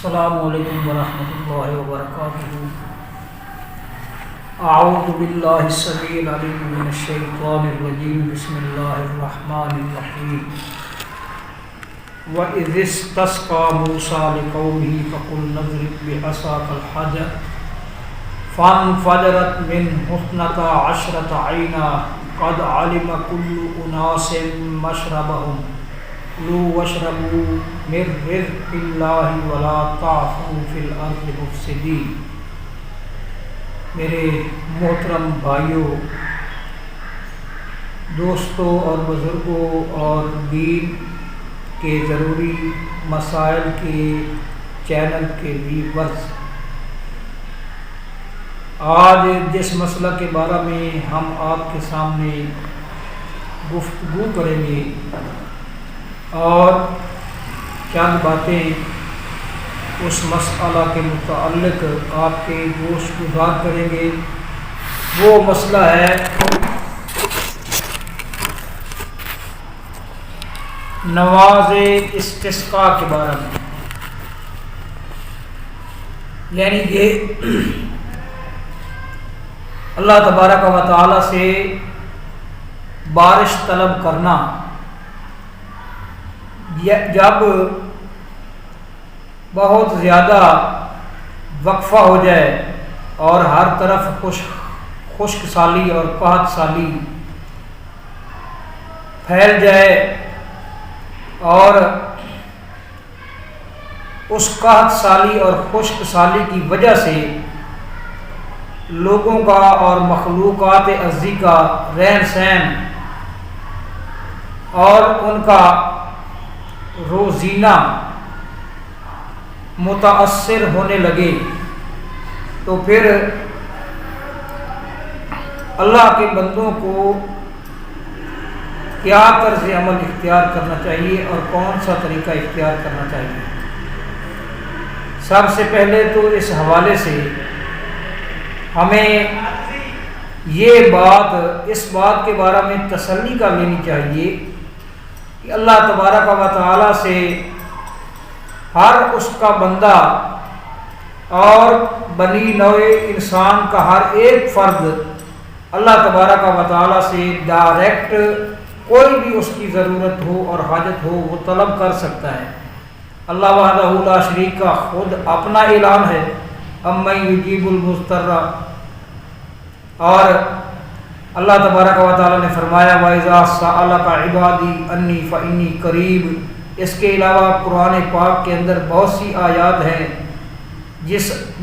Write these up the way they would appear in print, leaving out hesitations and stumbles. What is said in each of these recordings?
السلام علیکم ورحمۃ اللہ وبرکاتہ۔ اعوذ باللہ السمیع العلیم من الشیطان الرجیم، بسم اللہ الرحمن الرحیم۔ وَإِذِ اسْتَسْقَىٰ مُوسَىٰ لِقَوْمِهِ فَقُلْنَا اضْرِب بِّعَصَاكَ الْحَجَرَ فَانفَجَرَتْ مِنْهُ اثْنَتَا عَشْرَةَ عَيْنًا قَدْ عَلِمَ كُلُّ أُنَاسٍ مَّشْرَبَهُمْ كُلُوا وَاشْرَبُوا مِن رِّزْقِ اللَّهِ وَلَا تَعْثَوْا فِي الْأَرْضِ مُفْسِدِينَ۔ میرے محترم بھائیوں، دوستوں اور بزرگوں اور دین کے ضروری مسائل کے چینل کے ویورز، آج جس مسئلہ کے بارے میں ہم آپ کے سامنے گفتگو کریں گے اور چند باتیں اس مسئلہ کے متعلق آپ کے گوش گزار کریں گے، وہ مسئلہ ہے نماز استسقاء کے بارے میں، یعنی کہ اللہ تبارک و تعالی سے بارش طلب کرنا۔ جب بہت زیادہ وقفہ ہو جائے اور ہر طرف خشک سالی اور قحط سالی پھیل جائے اور اس قحط سالی اور خشک سالی کی وجہ سے لوگوں کا اور مخلوقات ارضی کا رہن سہن اور ان کا روزینہ متاثر ہونے لگے، تو پھر اللہ کے بندوں کو کیا طرز عمل اختیار کرنا چاہیے اور کون سا طریقہ اختیار کرنا چاہیے۔ سب سے پہلے تو اس حوالے سے ہمیں اس بات کے بارے میں تسلی کر لینی چاہیے کہ اللہ تبارک و تعالی سے ہر اس کا بندہ اور بنی نوع انسان کا ہر ایک فرد اللہ تبارک و تعالی سے ڈائریکٹ کوئی بھی اس کی ضرورت ہو اور حاجت ہو وہ طلب کر سکتا ہے۔ اللہ وحدہ لا شریک کا خود اپنا اعلان ہے، امن یجیب المضطر، اور اللہ تبارک و تعالی نے فرمایا وَإِذَا سَأَلَكَ عِبَادِي أَنِّي فَإِنِّي قَرِيبٌ۔ اس کے علاوہ قرآن پاک کے اندر بہت سی آیات ہیں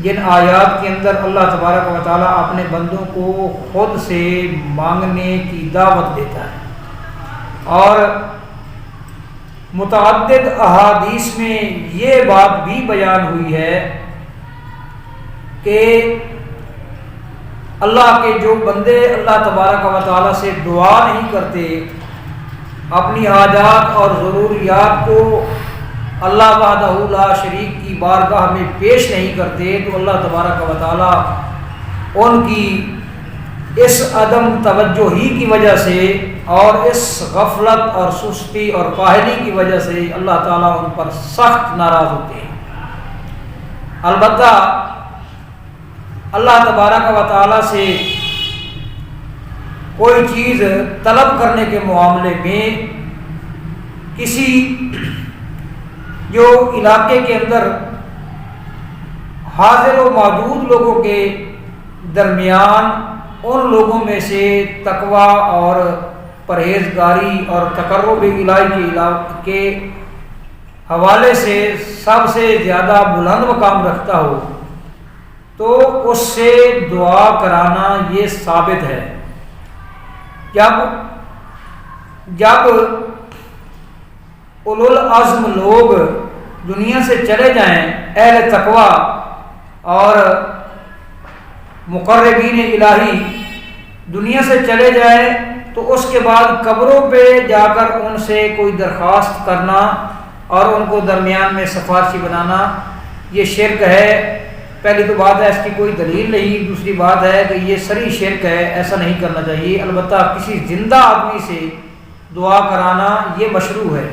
جن آیات کے اندر اللہ تبارک و تعالی اپنے بندوں کو خود سے مانگنے کی دعوت دیتا ہے، اور متعدد احادیث میں یہ بات بھی بیان ہوئی ہے کہ اللہ کے جو بندے اللہ تبارک و تعالی سے دعا نہیں کرتے، اپنی حاجات اور ضروریات کو اللہ وحدہ لا شریک کی بارگاہ میں پیش نہیں کرتے، تو اللہ تبارک و تعالی ان کی اس عدم توجہی کی وجہ سے اور اس غفلت اور سستی اور کاہلی کی وجہ سے اللہ تعالیٰ ان پر سخت ناراض ہوتے ہیں۔ البتہ اللہ تبارک و تعالیٰ سے کوئی چیز طلب کرنے کے معاملے میں کسی جو علاقے کے اندر حاضر و موجود لوگوں کے درمیان ان لوگوں میں سے تقوی اور پرہیزگاری اور تقرب الہی کے حوالے سے سب سے زیادہ بلند مقام رکھتا ہو تو اس سے دعا کرانا یہ ثابت ہے۔ جب اولو العزم لوگ دنیا سے چلے جائیں، اہل تقوی اور مقربین الہی دنیا سے چلے جائیں، تو اس کے بعد قبروں پہ جا کر ان سے کوئی درخواست کرنا اور ان کو درمیان میں سفارشی بنانا یہ شرک ہے۔ پہلی تو بات ہے اس کی کوئی دلیل نہیں، دوسری بات ہے کہ یہ صریح شرک ہے، ایسا نہیں کرنا چاہیے۔ البتہ کسی زندہ آدمی سے دعا کرانا یہ مشروع ہے۔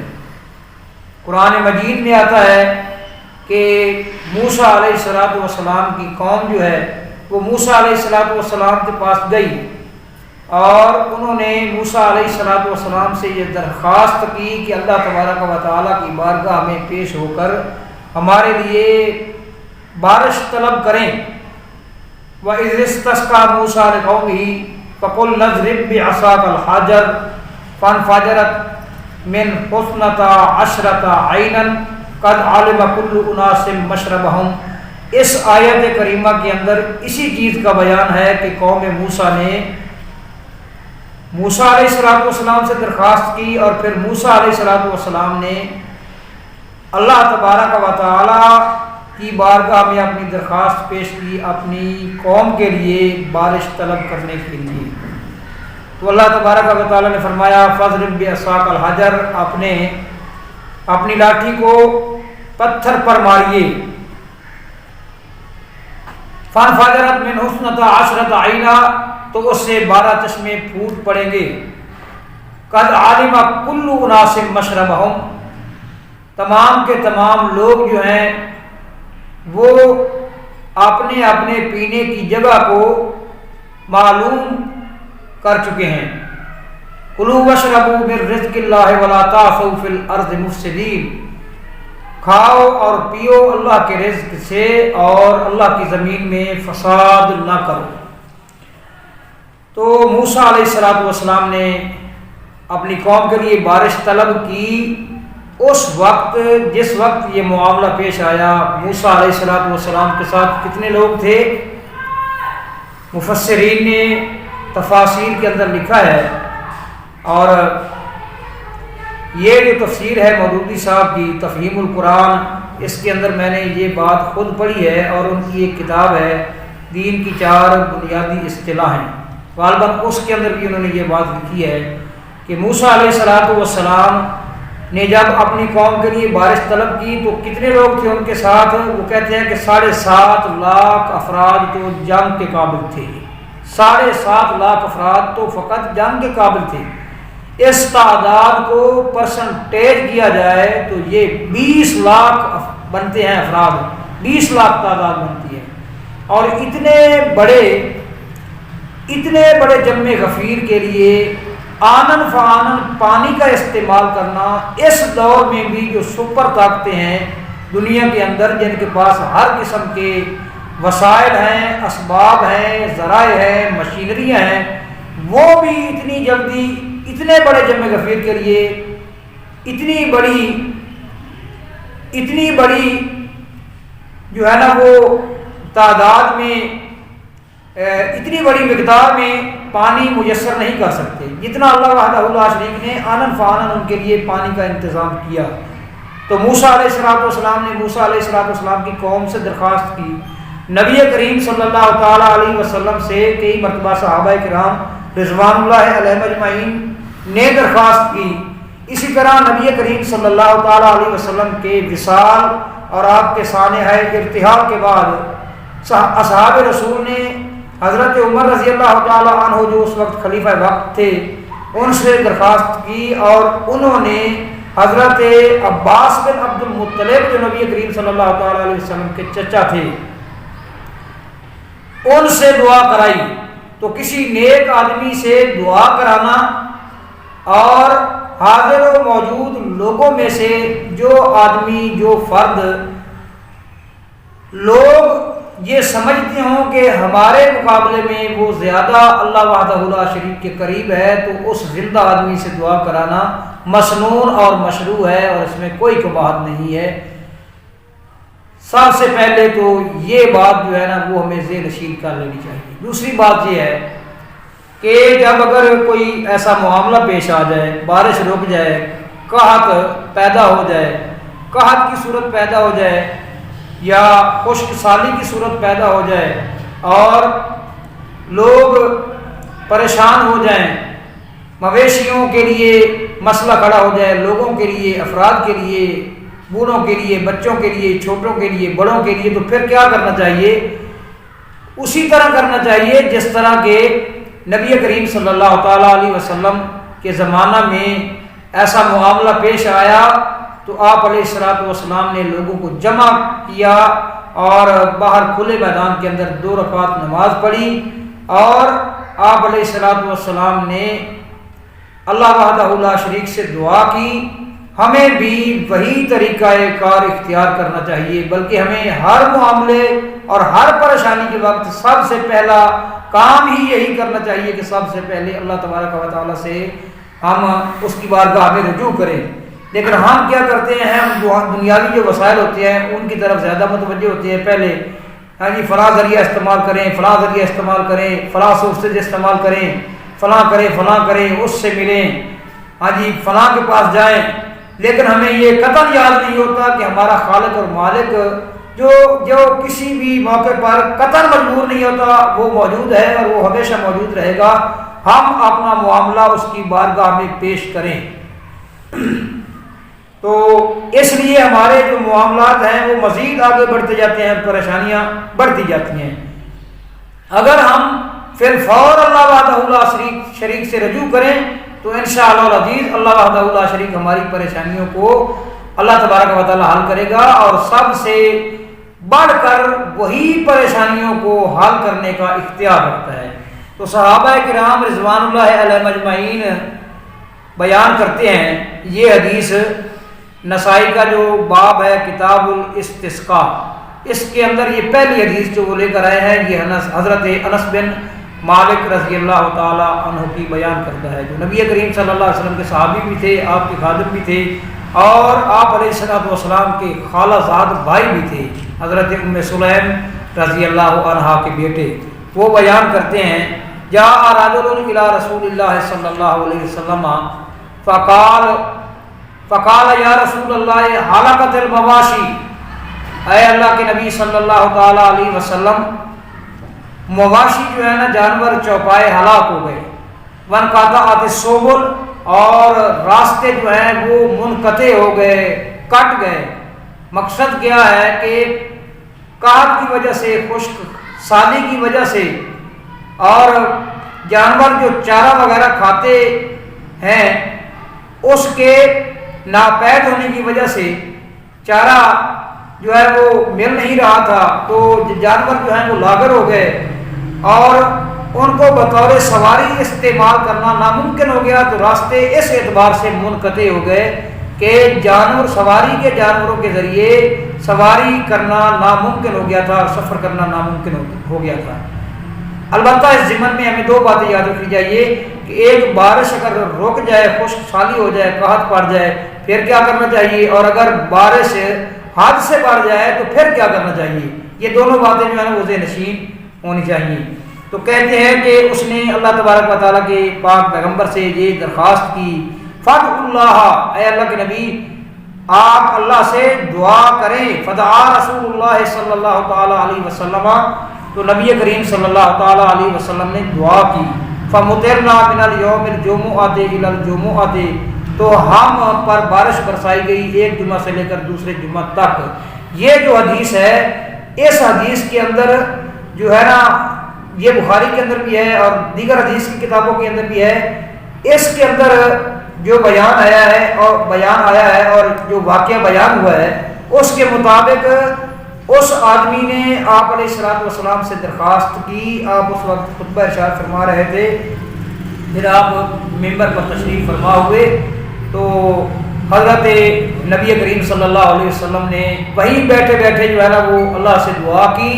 قرآن مجید میں آتا ہے کہ موسیٰ علیہ السلام کی قوم جو ہے وہ موسیٰ علیہ السلام کے پاس گئی اور انہوں نے موسیٰ علیہ السلام سے یہ درخواست کی کہ اللہ تبارک و تعالیٰ کی بارگاہ میں پیش ہو کر ہمارے لیے بارش طلب کریں۔ وَإِذِ اسْتَسْقَىٰ مُوسَىٰ لِقَوْمِهِ فَقُلْنَا اضْرِب بِّعَصَاكَ الْحَجَرَ فَانْفَجَرَتْ مِنْ اثْنَتَا عَشْرَةَ عَيْنًا قَدْ عَلِمَ كُلُّ أُنَاسٍ مَّشْرَبَهُمْ۔ اس آیت کریمہ کے اندر اسی چیز کا بیان ہے کہ قوم موسیٰ نے موسیٰ علیہ السلام سے درخواست کی اور پھر موسیٰ علیہ السلام نے اللہ تبارک و تعالی کی بارگاہ میں اپنی درخواست پیش کی اپنی قوم کے لیے بارش طلب کرنے کے لیے۔ تو اللہ تبارک و تعالی نے فرمایا فَاضْرِب بِّعَصَاكَ الْحَجَرَ، اپنی لاٹھی کو پتھر پر ماریے۔ فَانْفَجَرَتْ مِنْ اثْنَتَا عَشْرَةَ عَيْنًا، تو اس سے 12 چشمے پھوٹ پڑیں گے۔ قَدْ عَلِمَ كُلُّ أُنَاسٍ مَّشْرَبَهُمْ، تمام کے تمام لوگ جو ہیں وہ اپنے اپنے پینے کی جگہ کو معلوم کر چکے ہیں۔ کُلُوا وَاشْرَبُوا مِن رِزْقِ اللَّهِ وَلَا تَعْثَوْا فِي الْأَرْضِ مُفْسِدِينَ، کھاؤ اور پیو اللہ کے رزق سے اور اللہ کی زمین میں فساد نہ کرو۔ تو موسیٰ علیہ السلام نے اپنی قوم کے لیے بارش طلب کی۔ اس وقت جس وقت یہ معاملہ پیش آیا، موسیٰ علیہ السلام کے ساتھ کتنے لوگ تھے؟ مفسرین نے تفاسیر کے اندر لکھا ہے، اور یہ جو تفسیر ہے مودودی صاحب کی تفہیم القرآن، اس کے اندر میں نے یہ بات خود پڑھی ہے، اور ان کی ایک کتاب ہے دین کی 4 بنیادی اصطلاحیں، غالباً اس کے اندر بھی انہوں نے یہ بات لکھی ہے کہ موسیٰ علیہ السلام نے جب اپنی قوم کے لیے بارش طلب کی تو کتنے لوگ تھے ان کے ساتھ؟ وہ کہتے ہیں کہ 7.5 لاکھ افراد تو جنگ کے قابل تھے۔ 7.5 لاکھ افراد تو فقط جنگ کے قابل تھے۔ اس تعداد کو پرسنٹیج کیا جائے تو یہ 20 لاکھ بنتے ہیں افراد، 20 لاکھ تعداد بنتی ہے۔ اور اتنے بڑے جمع غفیر کے لیے آنن فآنن پانی کا استعمال کرنا، اس دور میں بھی جو سپر طاقتیں ہیں دنیا کے اندر، جن کے پاس ہر قسم کے وسائل ہیں، اسباب ہیں، ذرائع ہیں، مشینریاں ہیں، وہ بھی اتنی جلدی اتنے بڑے جمع غفیر کے لیے اتنی بڑی جو ہے نا وہ تعداد میں اتنی بڑی مقدار میں پانی میسر نہیں کر سکتے جتنا اللہ وحدہ لا شریک نے آنن فآنن ان کے لیے پانی کا انتظام کیا۔ تو موسیٰ علیہ السلام نے موسیٰ علیہ السلام کی قوم سے درخواست کی، نبی کریم صلی اللہ تعالیٰ علیہ وسلم سے کئی مرتبہ صحابہ کرام رضوان اللہ علیہم اجمعین نے درخواست کی۔ اسی طرح نبی کریم صلی اللہ تعالیٰ علیہ وسلم کے وصال اور آپ کے سانحہ ارتحال کے بعد اصحاب رسول نے حضرت عمر رضی اللہ تعالیٰ عنہ جو اس وقت خلیفہ وقت تھے ان سے درخواست کی، اور انہوں نے حضرت عباس بن عبد المطلب جو نبی کریم صلی اللہ تعالیٰ علیہ وسلم کے چچا تھے ان سے دعا کرائی۔ تو کسی نیک آدمی سے دعا کرانا اور حاضر و موجود لوگوں میں سے جو آدمی جو فرد لوگ یہ سمجھتے ہوں کہ ہمارے مقابلے میں وہ زیادہ اللہ وحدہ لا شریک کے قریب ہے، تو اس زندہ آدمی سے دعا کرانا مسنون اور مشروع ہے، اور اس میں کوئی قباحت نہیں ہے۔ سب سے پہلے تو یہ بات جو ہے نا وہ ہمیں ذہن نشین کر لینی چاہیے۔ دوسری بات یہ ہے کہ جب اگر کوئی ایسا معاملہ پیش آ جائے، بارش رک جائے، قحط پیدا ہو جائے، قحط کی صورت پیدا ہو جائے یا خشک سالی کی صورت پیدا ہو جائے اور لوگ پریشان ہو جائیں، مویشیوں کے لیے مسئلہ کھڑا ہو جائے، لوگوں کے لیے، افراد کے لیے، بوڑھوں کے لیے، بچوں کے لیے، چھوٹوں کے لیے، بڑوں کے لیے، تو پھر کیا کرنا چاہیے؟ اسی طرح کرنا چاہیے جس طرح کے نبی کریم صلی اللہ تعالیٰ علیہ وسلم کے زمانہ میں ایسا معاملہ پیش آیا تو آپ علیہ الصلوۃ والسلام نے لوگوں کو جمع کیا اور باہر کھلے میدان کے اندر 2 رکعت نماز پڑھی، اور آپ علیہ الصلوۃ والسلام نے اللہ وحدہ لا شریک سے دعا کی۔ ہمیں بھی وہی طریقہ کار اختیار کرنا چاہیے، بلکہ ہمیں ہر معاملے اور ہر پریشانی کے وقت سب سے پہلا کام ہی یہی کرنا چاہیے کہ سب سے پہلے اللہ تبارک و تعالیٰ سے ہم اس کی بارگاہ میں رجوع کریں۔ لیکن ہم کیا کرتے ہیں، ہم دنیاوی جو وسائل ہوتے ہیں ان کی طرف زیادہ متوجہ ہوتے ہیں۔ پہلے ہاں جی فلاں ذریعہ استعمال کریں، فلاں ذریعہ استعمال کریں، فلاں سورسز استعمال کریں، فلاں کریں، اس سے ملیں، ہاں جی فلاں کے پاس جائیں۔ لیکن ہمیں یہ قطعاً یاد نہیں ہوتا کہ ہمارا خالق اور مالک جو کسی بھی موقع پر قطعاً مجبور نہیں ہوتا، وہ موجود ہے اور وہ ہمیشہ موجود رہے گا۔ ہم اپنا معاملہ اس کی بارگاہ میں پیش کریں۔ تو اس لیے ہمارے جو معاملات ہیں وہ مزید آگے بڑھتے جاتے ہیں، پریشانیاں بڑھتی جاتی ہیں۔ اگر ہم فی الفور اللہ وحدہ لا شریک سے رجوع کریں تو انشاءاللہ العزیز اللہ وحدہ لا شریک ہماری پریشانیوں کو اللہ تبارک و تعالی حل کرے گا، اور سب سے بڑھ کر وہی پریشانیوں کو حل کرنے کا اختیار رکھتا ہے۔ تو صحابہ کرام رضوان اللہ علیہم اجمعین بیان کرتے ہیں، یہ حدیث نسائی کا جو باب ہے کتاب الاستسقاء، اس کے اندر یہ پہلی حدیث جو وہ لے کر آئے ہیں، یہ حضرت انس بن مالک رضی اللہ تعالی عنہ کی بیان کرتا ہے، جو نبی کریم صلی اللہ علیہ وسلم کے صحابی بھی تھے، آپ کے خادم بھی تھے، اور آپ علیہ الصلوۃ والسلام کے خالہ زاد بھائی بھی تھے، حضرت ام سلیم رضی اللہ عنہا کے بیٹے۔ وہ بیان کرتے ہیں، جاء رجل الی رسول اللہ صلی اللہ علیہ وسلم فقال یا رسول اللہ حلقت المواشی، اے اللہ کے نبی صلی اللہ تعالی علیہ وسلم، مواشی جو ہے نا جانور چوپائے ہلاک ہو گئے، وانقطعت السبل، اور راستے جو ہیں وہ منقطع ہو گئے، کٹ گئے۔ مقصد کیا ہے کہ قحط کی وجہ سے، خشک سالی کی وجہ سے، اور جانور جو چارہ وغیرہ کھاتے ہیں اس کے ناپید ہونے کی وجہ سے چارہ جو ہے وہ مل نہیں رہا تھا، تو جانور جو ہیں وہ لاغر ہو گئے، اور ان کو بطور سواری استعمال کرنا ناممکن ہو گیا۔ تو راستے اس اعتبار سے منقطع ہو گئے کہ سواری کے جانوروں کے ذریعے سواری کرنا ناممکن ہو گیا تھا، اور سفر کرنا ناممکن ہو گیا تھا۔ البتہ اس ضمن میں ہمیں 2 باتیں یاد رکھنی چاہیے کہ ایک، بارش اگر رک جائے، خشک سالی ہو جائے، قحط پڑ جائے، پھر کیا کرنا چاہیے، اور اگر بارش حد سے بڑھ جائے تو پھر کیا کرنا چاہیے۔ یہ دونوں باتیں جو ہے نا وہ ذہن نشین ہونی چاہیے۔ تو کہتے ہیں کہ اس نے اللہ تبارک و تعالیٰ کے پاک پیغمبر سے یہ درخواست کی، فدع اللہ، اے اللہ کے نبی آپ اللہ سے دعا کریں۔ فدعا رسول اللہ صلی اللہ تعالی علیہ وسلم، تو نبی کریم صلی اللہ تعالی علیہ وسلم نے دعا کی، فمطرنا من اليوم الجمعۃ الی الجمعۃ، تو ہم پر بارش برسائی گئی ایک جمعہ سے لے کر دوسرے جمعہ تک۔ یہ جو حدیث ہے، اس حدیث کے اندر جو ہے نا، یہ بخاری کے اندر بھی ہے اور دیگر حدیث کی کتابوں کے اندر بھی ہے، اس کے اندر جو بیان آیا ہے اور جو واقعہ بیان ہوا ہے، اس کے مطابق اس آدمی نے آپ علیہ الصلوۃ والسلام سے درخواست کی۔ آپ اس وقت خطبہ ارشاد فرما رہے تھے، پھر آپ ممبر پر تشریف فرما ہوئے، تو حضرت نبی کریم صلی اللہ علیہ وسلم نے وہیں بیٹھے بیٹھے جو ہے نا وہ اللہ سے دعا کی۔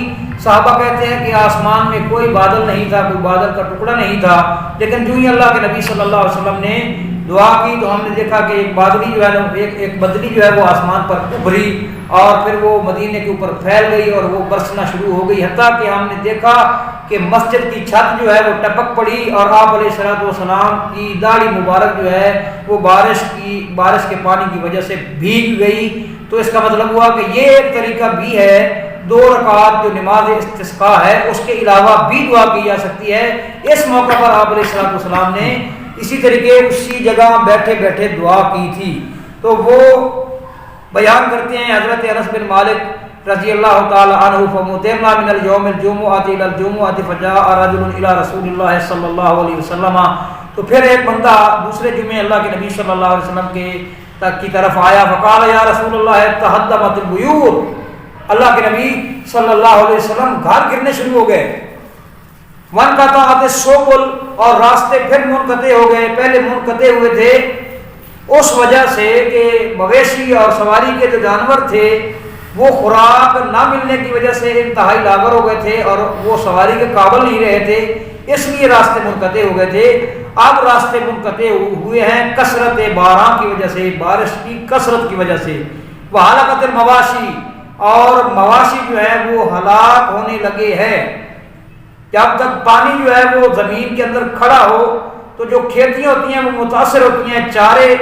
صحابہ کہتے ہیں کہ آسمان میں کوئی بادل نہیں تھا، کوئی بادل کا ٹکڑا نہیں تھا، لیکن جو ہی اللہ کے نبی صلی اللہ علیہ وسلم نے دعا کی تو ہم نے دیکھا کہ ایک بادلی جو ہے نا، ایک بدلی جو ہے وہ آسمان پر ابھری، اور پھر وہ مدینے کے اوپر پھیل گئی اور وہ برسنا شروع ہو گئی، حتیٰ کہ ہم نے دیکھا کہ مسجد کی چھت جو ہے وہ ٹپک پڑی، اور آپ علیہ الصلوۃ والسلام کی داڑھی مبارک جو ہے وہ بارش کے پانی کی وجہ سے بھیگ گئی۔ تو اس کا مطلب ہوا کہ یہ ایک طریقہ بھی ہے، 2 رکعات جو نماز استسقاء ہے اس کے علاوہ بھی دعا کی جا سکتی ہے۔ اس موقع پر آپ علیہ الصلوۃ والسلام نے اسی طریقے اسی جگہ بیٹھے بیٹھے دعا کی تھی۔ تو وہ بیان کرتے ہیں حضرت انس بن مالک رضی اللہ تعالی عنہ، فمطرنا من اليوم الجمعۃ الى الجمعۃ فجاء رجل الى رسول اللہ صلی اللہ علیہ وسلم، تو پھر ایک بندہ دوسرے جمعے اللہ کے نبی صلی اللہ علیہ وسلم کے تک کی طرف آیا فقال یا رسول اللہ تہدمت البیوت، اللہ کے نبی صلی اللہ علیہ وسلم گھر گرنے شروع ہو گئے. وانقطعت السبل، اور راستے پھر منقطع ہو گئے. پہلے منقطع ہوئے تھے اس وجہ سے کہ مویشی اور سواری کے جو جانور تھے وہ خوراک نہ ملنے کی وجہ سے انتہائی لاغر ہو گئے تھے اور وہ سواری کے قابل نہیں رہے تھے، اس لیے راستے منقطع ہو گئے تھے. اب راستے منقطع ہوئے ہیں کثرت باران کی وجہ سے، بارش کی کثرت کی وجہ سے. وہلاکت المواشی، اور مواشی جو ہے وہ ہلاک ہونے لگے ہیں. جب تک پانی جو ہے وہ زمین کے اندر کھڑا ہو تو جو کھیتیاں ہوتی ہیں وہ متاثر ہوتی ہیں، چارے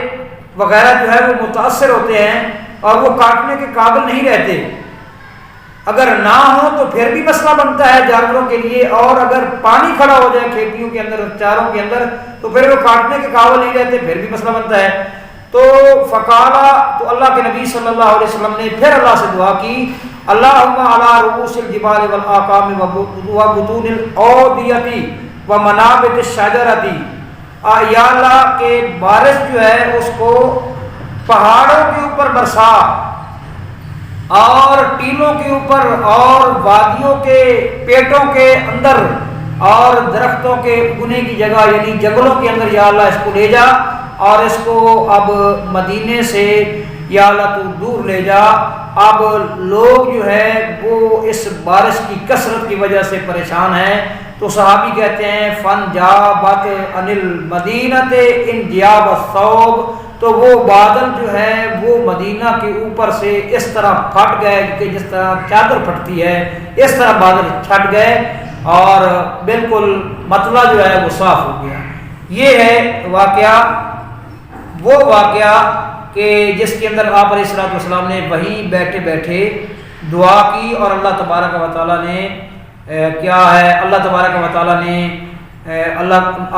وغیرہ جو ہے وہ متاثر ہوتے ہیں اور وہ کاٹنے کے قابل نہیں رہتے. اگر نہ ہو تو پھر بھی مسئلہ بنتا ہے جانوروں کے لیے، اور اگر پانی کھڑا ہو جائے کھیتیوں کے اندر، چاروں کے اندر، تو پھر وہ کاٹنے کے قابل نہیں رہتے، پھر بھی مسئلہ بنتا ہے. تو فقالا، تو اللہ کے نبی صلی اللہ علیہ وسلم نے پھر اللہ سے دعا کی اللہم علی رؤوس الجبال والاکام وبطون الاودیۃ ومنابت الشجرۃ، یا اللہ کے بارش جو ہے اس کو پہاڑوں کے اوپر برسا اور ٹیلوں کے اوپر اور وادیوں کے پیٹوں کے اندر اور درختوں کے اگنے کی جگہ یعنی جنگلوں کے اندر یا اللہ اس کو لے جا، اور اس کو اب مدینے سے یا اللہ تو دور لے جا. اب لوگ جو ہے وہ اس بارش کی کثرت کی وجہ سے پریشان ہیں. تو صحابی کہتے ہیں فن جابت عن المدینۃ انجیاب الثوب، تو وہ بادل جو ہے وہ مدینہ کے اوپر سے اس طرح پھٹ گئے کہ جس طرح چادر پھٹتی ہے، اس طرح بادل چھٹ گئے اور بالکل مطلع جو ہے وہ صاف ہو گیا. یہ ہے واقعہ، وہ واقعہ کہ جس کے اندر آپ علیہ الصلوۃ والسلام نے وہیں بیٹھے بیٹھے دعا کی، اور اللہ تبارک و تعالیٰ نے کیا ہے، اللہ تبارک و تعالیٰ نے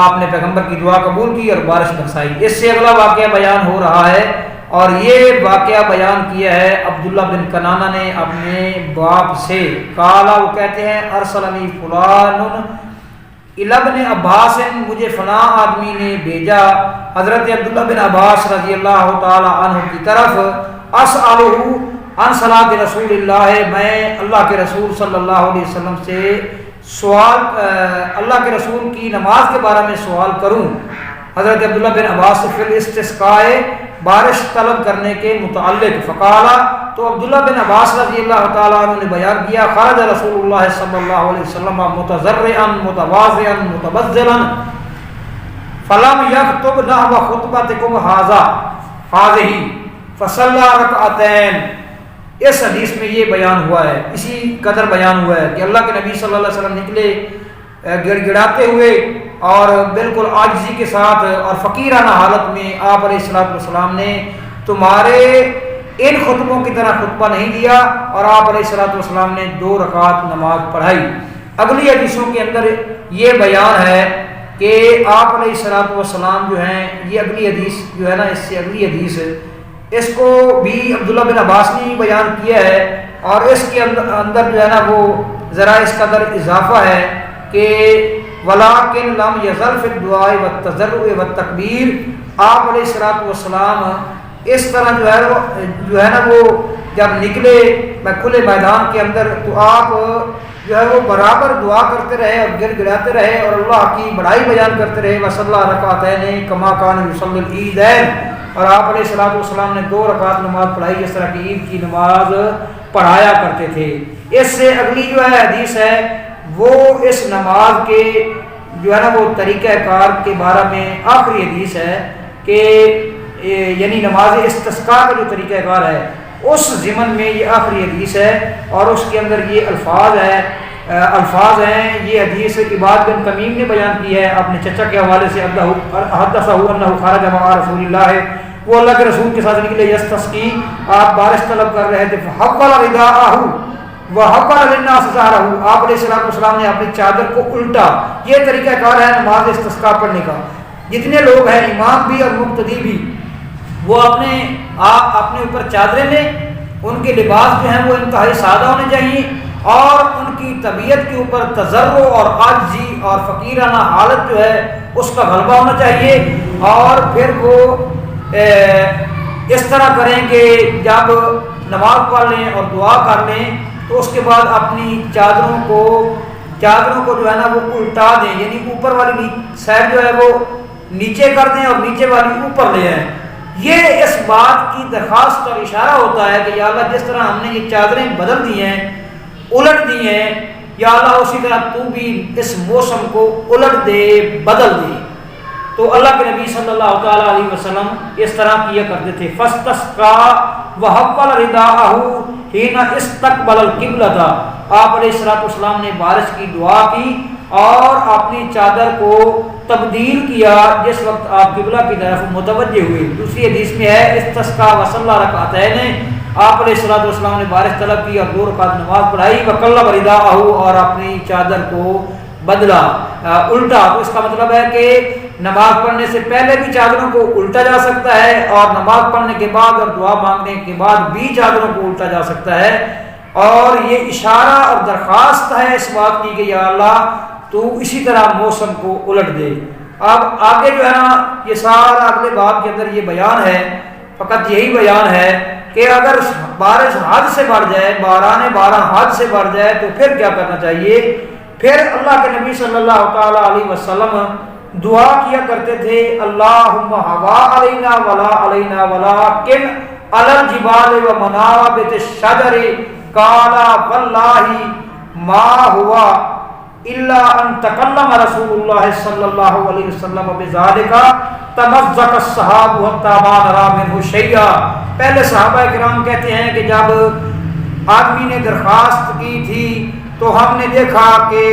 آپ نے پیغمبر کی دعا قبول کی اور بارش برسائی. اس سے اگلا واقعہ بیان ہو رہا ہے، اور یہ واقعہ بیان کیا ہے عبداللہ بن کنانہ نے اپنے باپ سے. قالا، وہ کہتے ہیں ارسلنی فلان الی ابن عباس، مجھے فلاں آدمی نے بھیجا حضرت عبداللہ بن عباس رضی اللہ تعالی عنہ کی طرف، اسألہ عن صلاۃ رسول اللہ، میں اللہ کے رسول صلی اللہ علیہ وسلم سے سوال، اللہ کے رسول کی نماز کے بارے میں سوال کروں. حضرت عبداللہ بن عباس سے فی الاستسقاء، بارش طلب کرنے کے متعلق. فقالا، تو عبداللہ بن عباس رضی اللہ تعالیٰ عنہ نے بیان کیا خرج رسول اللہ صلی اللہ علیہ وسلم متضرعا متواضعا متبذلا فلم یخطب نحو خطبتکم هذه فصلی رکعتین. اس حدیث میں یہ بیان ہوا ہے، اسی قدر بیان ہوا ہے کہ اللہ کے نبی صلی اللہ علیہ وسلم نکلے گڑ گڑاتے ہوئے اور بالکل عاجزی کے ساتھ اور فقیرانہ حالت میں. آپ علیہ الصلوۃ والسلام نے تمہارے ان خطبوں کی طرح خطبہ نہیں دیا، اور آپ علیہ الصلوۃ والسلام نے 2 رکعت نماز پڑھائی. اگلی حدیثوں کے اندر یہ بیان ہے کہ آپ علیہ الصلوۃ والسلام جو ہیں، یہ اگلی حدیث جو ہے نا، اس سے اگلی حدیث اس کو بھی عبداللہ بن عباس نے بیان کیا ہے، اور اس کے اندر جو ہے نا وہ ذرا اس قدر اضافہ ہے کہ وَلَٰكِن لَمْ يَزَلْ فِي الدُّعَاءِ وَالتَّضَرُّعِ وَالتَّكْبِيرِ. آپ علیہ الصلوۃ والسلام اس طرح جو ہے نا وہ جب نکلے کھلے میدان کے اندر تو آپ جو ہے وہ برابر دعا کرتے رہے اور گر گڑاتے رہے اور اللہ کی بڑائی بیان کرتے رہے. وَصَلَّىٰ رَكَعَتَيْنِ كَمَا كَانَ يُصَلِّي الْعِيدَيْنِ، اور آپ علیہ الصلوۃ والسلام نے 2 رکعت نماز پڑھائی جس طرح کی عید کی نماز پڑھایا کرتے تھے. اس سے اگلی جو ہے حدیث ہے وہ اس نماز کے جو ہے نا وہ طریقہ کار کے بارے میں آخری حدیث ہے کہ یعنی نماز استسقاء کا جو طریقہ کار ہے اس ضمن میں یہ آخری حدیث ہے، اور اس کے اندر یہ الفاظ ہیں. یہ حدیث عباد بن تمیم نے بیان کی ہے اپنے چچا کے حوالے سے. حدثہ انہ خرج مع رسول اللہ، وہ اللہ کے رسول کے ساتھ نکلے یستسقی، آپ بارش طلب کر رہے تھے. فحول رداءہ وحول للناس ظہرہ، آپ علیہ الصلوۃ والسلام نے اپنی چادر کو الٹا. یہ طریقہ کار ہے نماز استسقاء پڑھنے کا. جتنے لوگ ہیں امام بھی اور مقتدی بھی وہ اپنے اوپر چادریں لیں، ان کے لباس جو ہیں وہ انتہائی سادہ ہونے چاہیے، اور ان کی طبیعت کے اوپر تضرع اور عاجزی اور فقیرانہ حالت جو ہے اس کا غلبہ ہونا چاہیے. اور پھر وہ اس طرح کریں کہ جب نماز پڑھ لیں اور دعا کر لیں تو اس کے بعد اپنی چادروں کو جو ہے نا وہ الٹا دیں، یعنی اوپر والی سائڈ جو ہے وہ نیچے کر دیں اور نیچے والی اوپر لے آئیں۔ یہ اس بات کی درخواست اور اشارہ ہوتا ہے کہ یا اللہ جس طرح ہم نے یہ چادریں بدل دی ہیں، الٹ دی ہیں، یا اللہ اسی طرح تو بھی اس موسم کو الٹ دے، بدل دے۔ تو اللہ کے نبی صلی اللہ تعالیٰ علیہ وسلم اس طرح کیا کرتے تھے۔ فَاسْتَسْقَىٰ وَحَوَّلَ رِدَاءَهُ حِينَ اسْتَقْبَلَ الْقِبْلَةَ، آپ علیہ السلام نے بارش کی دعا کی اور اپنی چادر کو تبدیل کیا جس وقت آپ قبلہ کی طرف متوجہ ہوئے۔ دوسری حدیث میں ہے استسقیٰ وصلی رکعتین، آپ علیہ السلام نے بارش طلب کی اور 2 رکعت نماز پڑھائی، وقلب رداءہ، اور اپنی چادر کو بدلا، الٹا۔ تو اس کا مطلب ہے کہ نماز پڑھنے سے پہلے بھی چادروں کو الٹا جا سکتا ہے، اور نماز پڑھنے کے بعد اور دعا مانگنے کے بعد بھی چادروں کو الٹا جا سکتا ہے۔ اور یہ اشارہ اور درخواست ہے اس بات کی کہ یا اللہ تو اسی طرح موسم کو الٹ دے۔ اب آگے جو ہے نا یہ سارا اگلے باب کے اندر یہ بیان ہے، فقط یہی بیان ہے کہ اگر بارش حد سے بڑھ جائے، بارہ حد سے بڑھ جائے تو پھر کیا کرنا چاہیے۔ پھر اللہ کے نبی صلی اللہ تعالیٰ علیہ وسلم دعا کیا کرتے تھے، اللہم ہوا علینا ولا علینا ولیکن علی الجبال و منابت الشجر، قال واللہ ما ہوا الا ان تکلم رسول اللہ صلی اللہ علیہ وسلم بذالک تمزق الصحاب حتی ما نرى منہ شیئا۔ پہلے صحابہ کرام کہتے ہیں کہ جب آدمی نے درخواست کی تھی تو ہم نے دیکھا کہ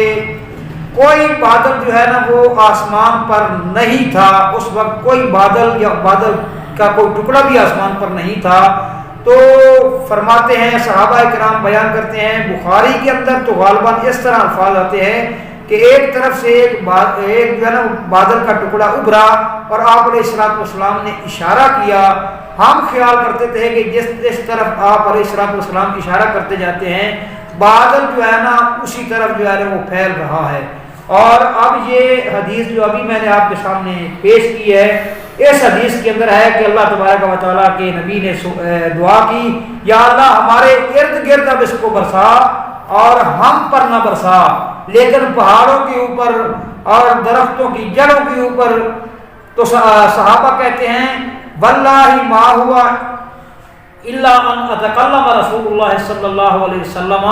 کوئی بادل جو ہے نا وہ آسمان پر نہیں تھا، اس وقت کوئی بادل یا بادل کا کوئی ٹکڑا بھی آسمان پر نہیں تھا۔ تو فرماتے ہیں صحابہ کرام بیان کرتے ہیں بخاری کے اندر تو غالباً اس طرح الفاظ آتے ہیں کہ ایک طرف سے ایک جو ہے نا بادل کا ٹکڑا ابھرا اور آپ علیہ السلام نے اشارہ کیا۔ ہم خیال کرتے تھے کہ جس طرف آپ علیہ السلام اشارہ کرتے جاتے ہیں بادل جو ہے نا اسی طرف جو ہے نا وہ پھیل رہا ہے۔ اور اب یہ حدیث جو ابھی میں نے آپ کے سامنے پیش کی ہے، اس حدیث کے اندر ہے کہ اللہ تبارک و تعالیٰ کے نبی نے دعا کی، یا اللہ ہمارے ارد گرد اب اس کو برسا اور ہم پر نہ برسا، لیکن پہاڑوں کے اوپر اور درختوں کی جڑوں کے اوپر۔ تو صحابہ کہتے ہیں واللہ ما ہوا الا ان اتکلم رسول اللہ صلی اللہ علیہ وسلم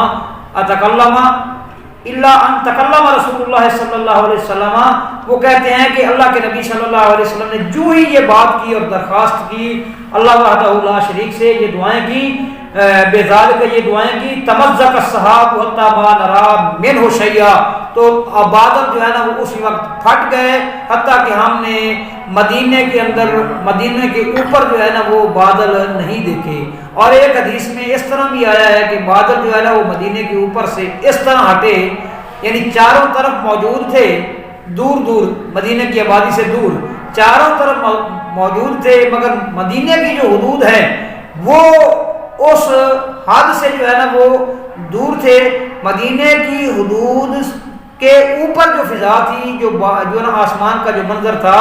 الا ان تکلم رسول اللہ صلی اللہ علیہ وسلم، وہ کہتے ہیں کہ اللہ کے نبی صلی اللہ علیہ وسلم نے جو ہی یہ بات کی اور درخواست کی اللہ وحدہ لا شریک سے، یہ دعائیں کی بذالک، یہ دعائیں کی تمزق الصحاب حتی ما نرى منہ شیئا، تو بادل جو ہے نا وہ اسی وقت پھٹ گئے حتیٰ کہ ہم نے مدینے کے اندر، مدینے کے اوپر جو ہے نا وہ بادل نہیں دیکھے۔ اور ایک حدیث میں اس طرح بھی آیا ہے کہ بادل جو ہے نا وہ مدینے کے اوپر سے اس طرح ہٹے، یعنی چاروں طرف موجود تھے، دور دور مدینے کی آبادی سے دور چاروں طرف موجود تھے، مگر مدینے کی جو حدود ہیں وہ اس حد سے جو ہے نا وہ دور تھے۔ مدینے کی حدود کے اوپر جو فضا تھی، جو نا آسمان کا جو منظر تھا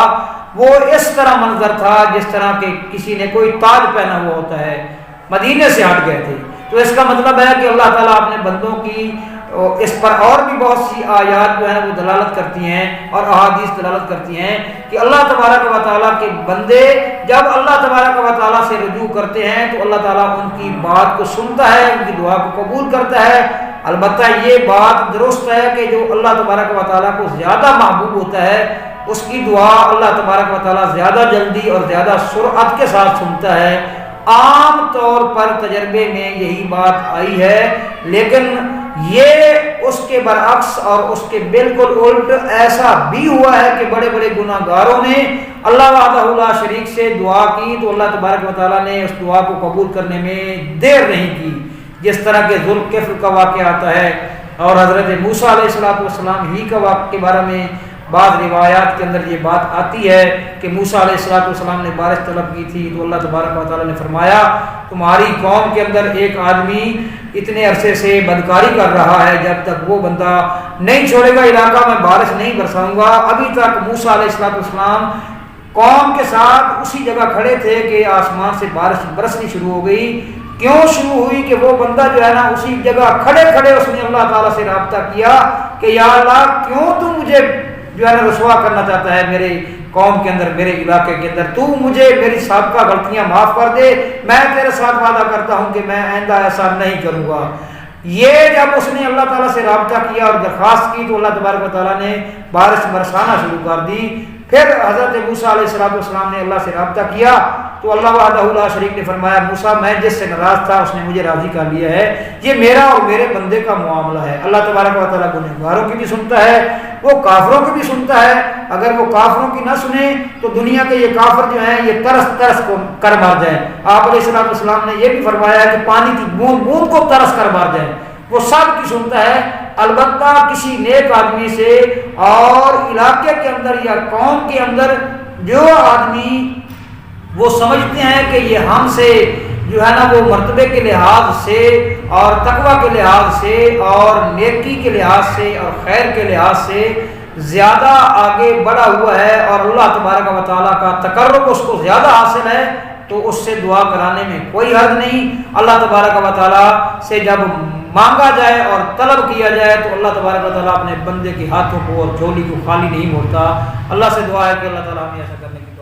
وہ اس طرح منظر تھا جس طرح کہ کسی نے کوئی تاج پہنا ہوا ہوتا ہے، مدینے سے ہٹ گئے تھے۔ تو اس کا مطلب ہے کہ اللہ تعالیٰ اپنے بندوں کی اس پر اور بھی بہت سی آیات جو ہیں وہ دلالت کرتی ہیں اور احادیث دلالت کرتی ہیں کہ اللہ تبارک و تعالیٰ کے بندے جب اللہ تبارک و تعالیٰ سے رجوع کرتے ہیں تو اللہ تعالیٰ ان کی بات کو سنتا ہے، ان کی دعا کو قبول کرتا ہے۔ البتہ یہ بات درست ہے کہ جو اللہ تبارک و تعالیٰ کو زیادہ محبوب ہوتا ہے اس کی دعا اللہ تبارک و تعالیٰ زیادہ جلدی اور زیادہ سرعت کے ساتھ سنتا ہے۔ عام طور پر تجربے میں یہی بات آئی ہے، لیکن یہ اس کے برعکس اور اس کے بالکل الٹ ایسا بھی ہوا ہے کہ بڑے بڑے گناہ گاروں نے اللہ وحدہ لا شریک سے دعا کی تو اللہ تبارک و تعالیٰ نے اس دعا کو قبول کرنے میں دیر نہیں کی، جس طرح کے ذوالکفل کا واقعہ آتا ہے اور حضرت موسیٰ علیہ السلام ہی کا واقعہ کے بارے میں بعض روایات کے اندر یہ بات آتی ہے کہ موسیٰ علیہ السلام نے بارش طلب کی تھی تو اللہ تبارک و تعالیٰ نے فرمایا تمہاری قوم کے اندر ایک آدمی اتنے عرصے سے بدکاری کر رہا ہے، جب تک وہ بندہ نہیں چھوڑے گا علاقہ میں بارش نہیں برساؤں گا۔ ابھی تک موسیٰ علیہ السلام قوم کے ساتھ اسی جگہ کھڑے تھے کہ آسمان سے بارش برسنی شروع ہو گئی۔ کیوں شروع ہوئی؟ کہ وہ بندہ جو ہے نا اسی جگہ کھڑے کھڑے اس نے اللہ تعالیٰ سے رابطہ کیا کہ یا اللہ کیوں تو مجھے جو ہے نا رسوا کرنا چاہتا ہے میرے قوم کے اندر، میرے علاقے کے اندر، تو مجھے میری سابقہ غلطیاں معاف کر دے، میں تیرے ساتھ وعدہ کرتا ہوں کہ میں آئندہ ایسا نہیں کروں گا۔ یہ جب اس نے اللہ تعالیٰ سے رابطہ کیا اور درخواست کی تو اللہ تبارک و تعالیٰ نے بارش برسانا شروع کر دی۔ پھر حضرت موسیٰ علیہ السلام نے اللہ سے رابطہ کیا تو اللہ وحدہ لا شریک نے فرمایا موسیٰ میں جس سے ناراض تھا اس نے مجھے راضی کر لیا ہے، یہ میرا اور میرے بندے کا معاملہ ہے۔ اللہ تبارک و تعالیٰ گنہگاروں کی بھی سنتا ہے، وہ کافروں کی بھی سنتا ہے۔ اگر وہ کافروں کی نہ سنے تو دنیا کے یہ کافر جو ہیں یہ ترس ترس کو کر مار جائیں۔ آپ علیہ السلام نے یہ بھی فرمایا ہے کہ پانی کی بوند بوند کو ترس کر مار جائیں، وہ سب کی سنتا ہے۔ البتہ کسی نیک آدمی سے اور علاقے کے اندر یا قوم کے اندر جو آدمی وہ سمجھتے ہیں کہ یہ ہم سے جو ہے نا وہ مرتبے کے لحاظ سے اور تقوی کے لحاظ سے اور نیکی کے لحاظ سے اور خیر کے لحاظ سے زیادہ آگے بڑھا ہوا ہے اور اللہ تبارک و تعالیٰ کا تقرب اس کو زیادہ حاصل ہے تو اس سے دعا کرانے میں کوئی حرج نہیں۔ اللہ تبارک و تعالیٰ سے جب مانگا جائے اور طلب کیا جائے تو اللہ تبارک و تعالیٰ اپنے بندے کے ہاتھوں کو اور جھولی کو خالی نہیں موڑتا۔ اللہ سے دعا ہے کہ اللہ تعالیٰ ہمیں ایسا کرنے کی